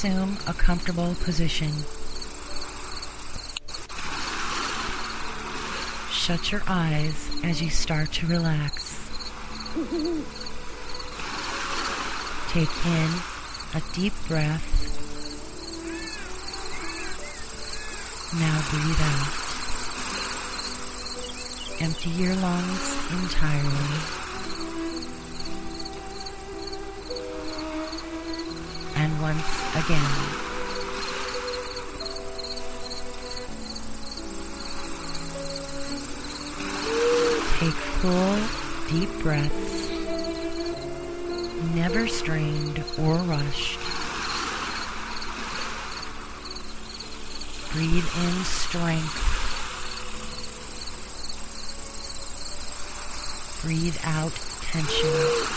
assume a comfortable position. Shut your eyes as you start to relax. Take in a deep breath. Now breathe out. Empty your lungs entirely. And once again. Take full, deep breaths, never strained or rushed. Breathe in strength. Breathe out tension.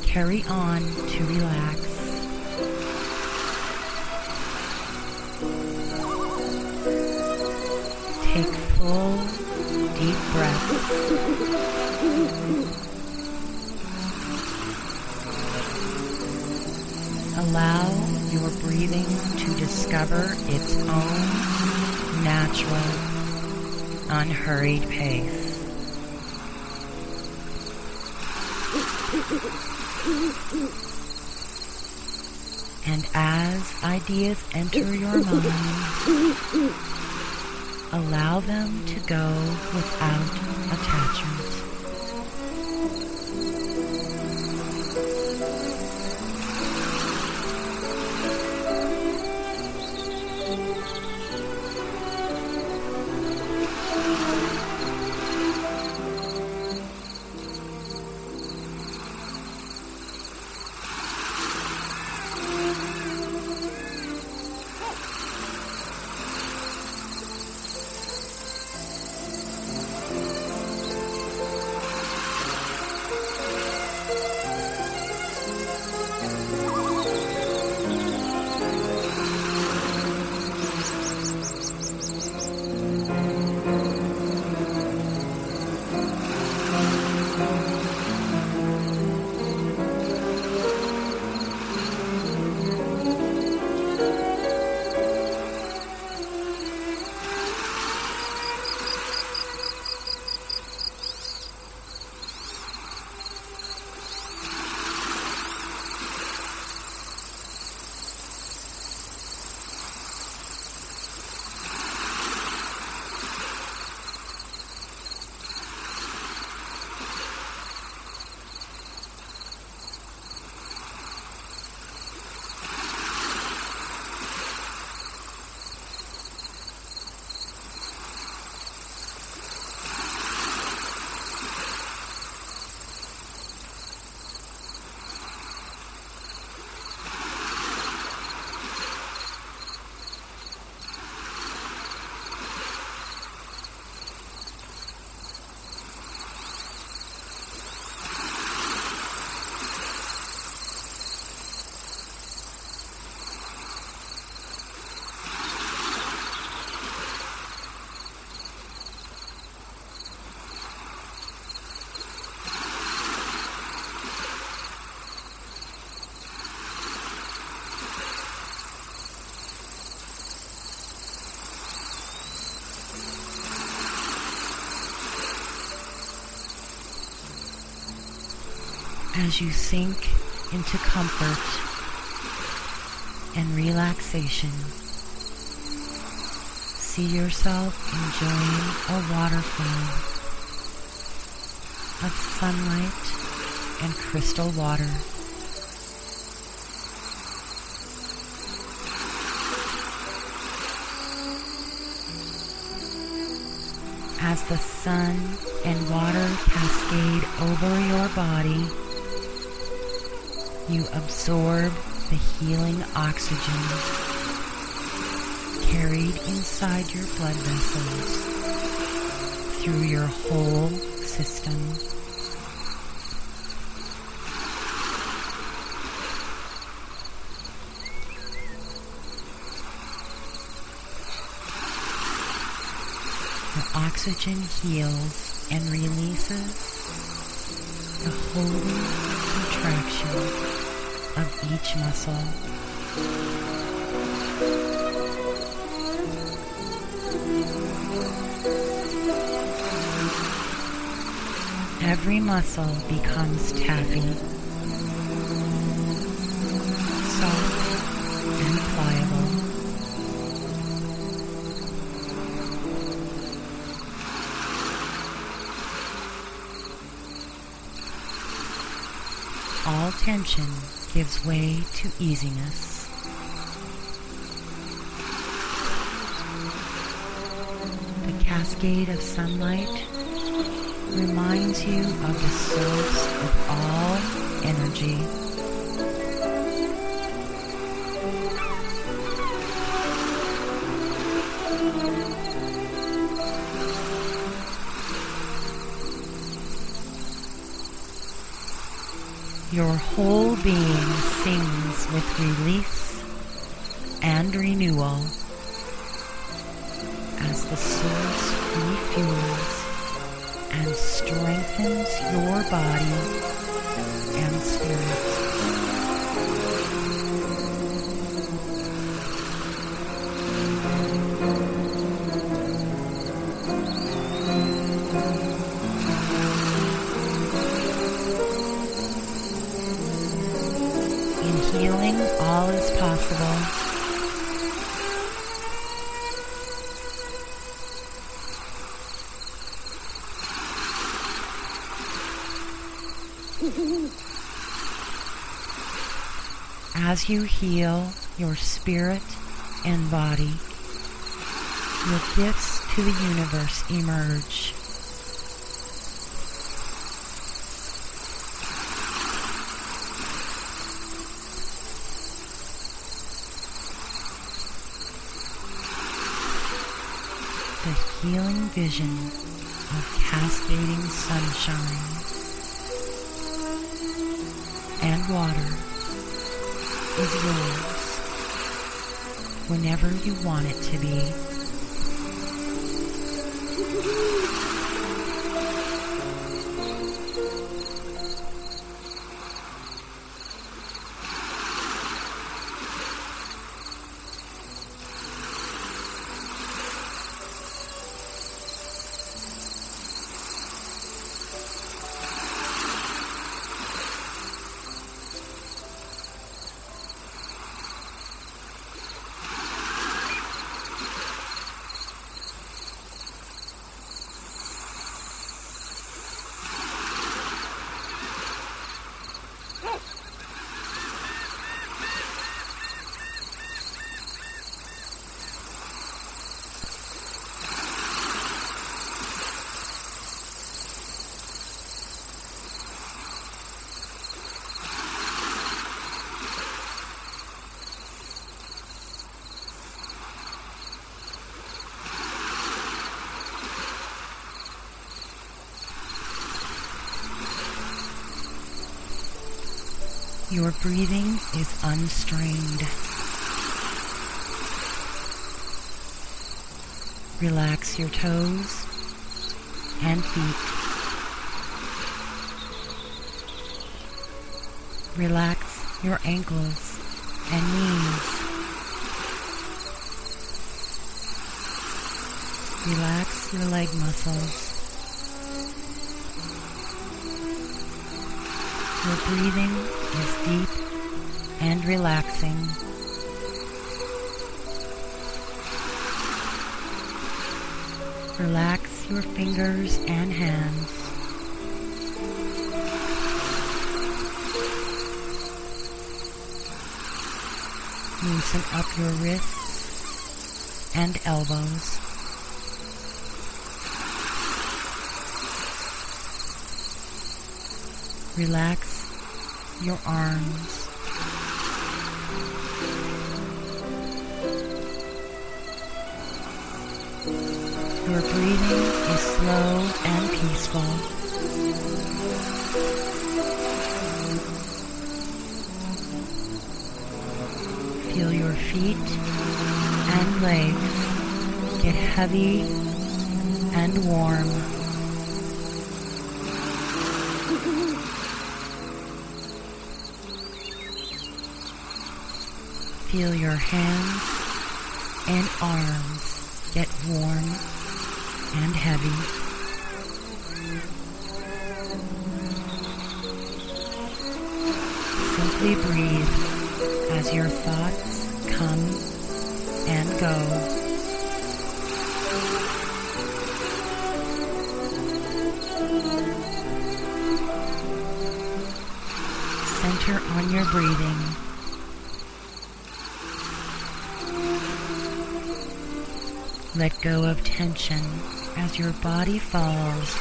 Carry on to relax. Take full, deep breaths. Allow your breathing to discover its own natural, unhurried pace. And as ideas enter your mind, allow them to go without attachment. As you sink into comfort and relaxation, see yourself enjoying a waterfall of sunlight and crystal water. As the sun and water cascade over your body, you absorb the healing oxygen carried inside your blood vessels through your whole system. The oxygen heals and releases the holy contraction of each muscle. Every muscle becomes taffy, soft and pliable. All tension gives way to easiness. The cascade of sunlight reminds you of the source of all energy. Your whole being sings with release and renewal as the source refuels and strengthens your body and spirit. In healing, all is possible. As you heal your spirit and body, your gifts to the universe emerge. The healing vision of cascading sunshine and water is yours whenever you want it to be. Your breathing is unstrained. Relax your toes and feet. Relax your ankles and knees. Relax your leg muscles. Your breathing is deep and relaxing. Relax your fingers and hands. Loosen up your wrists and elbows. Relax your arms. Your breathing is slow and peaceful. Feel your feet and legs get heavy and warm. Feel your hands and arms get warm and heavy. Simply breathe as your thoughts come and go. Center on your breathing. Let go of tension as your body falls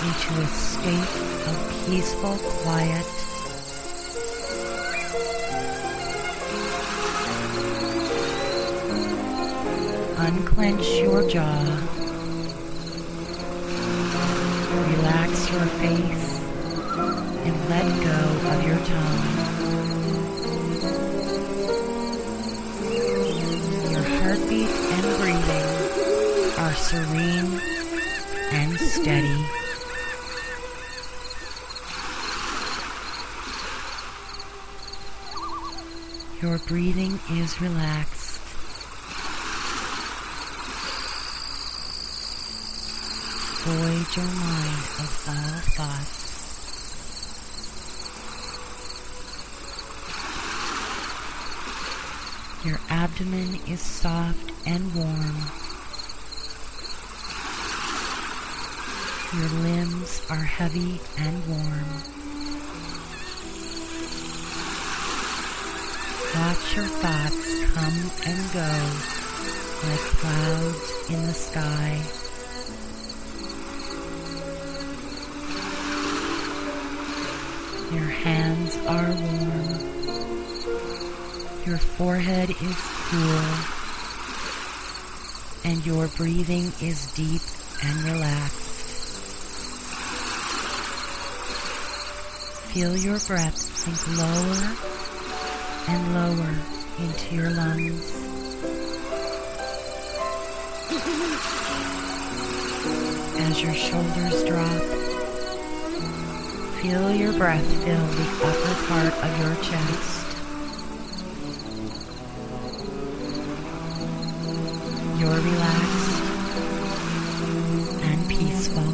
into a state of peaceful quiet. Unclench your jaw. Relax your face and let go of your tongue. Your heartbeat and breathing are serene and steady. Your breathing is relaxed. Void your mind of all thoughts. Your abdomen is soft and warm. Your limbs are heavy and warm. Watch your thoughts come and go like clouds in the sky. Your hands are warm. Your forehead is cool. And your breathing is deep and relaxed. Feel your breath sink lower and lower into your lungs. As your shoulders drop, feel your breath fill the upper part of your chest. You're relaxed and peaceful.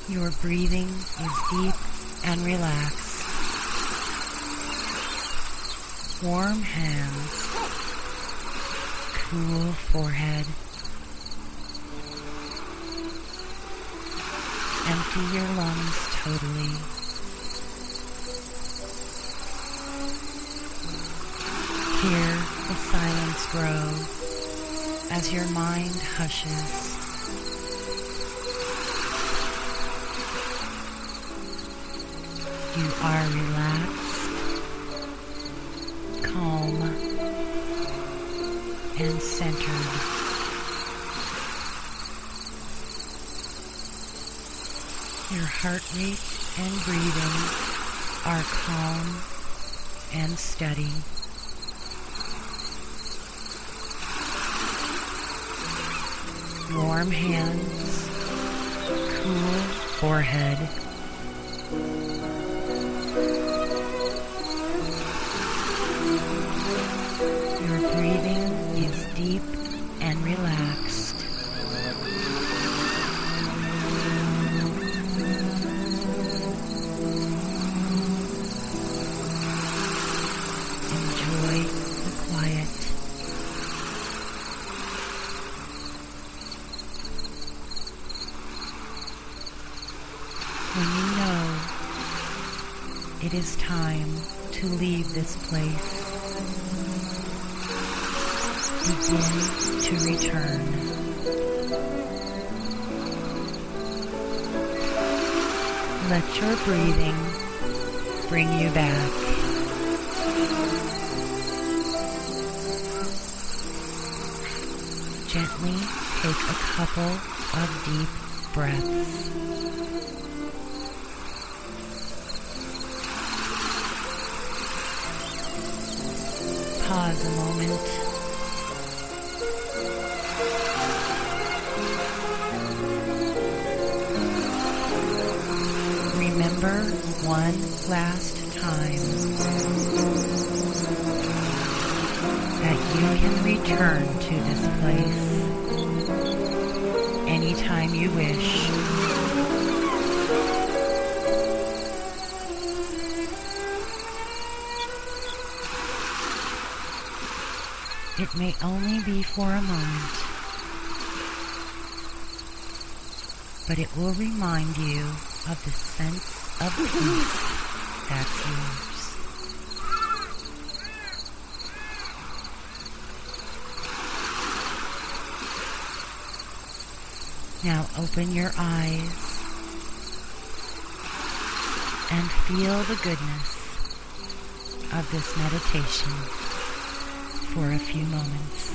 Your breathing is deep and relaxed. Warm hands, cool forehead. Empty your lungs totally. Hear the silence grow as your mind hushes. You are relaxed, calm, and centered. Your heart rate and breathing are calm and steady. Warm hands, cool forehead. Your breathing is deep and relaxed. Enjoy the quiet. When you know it is time to leave this place, begin to return. Let your breathing bring you back. Gently take a couple of deep breaths. Pause a moment. Remember one last time that you can return to this place anytime you wish. It may only be for a moment, but it will remind you of the sense of peace that's yours. Now open your eyes and feel the goodness of this meditation for a few moments.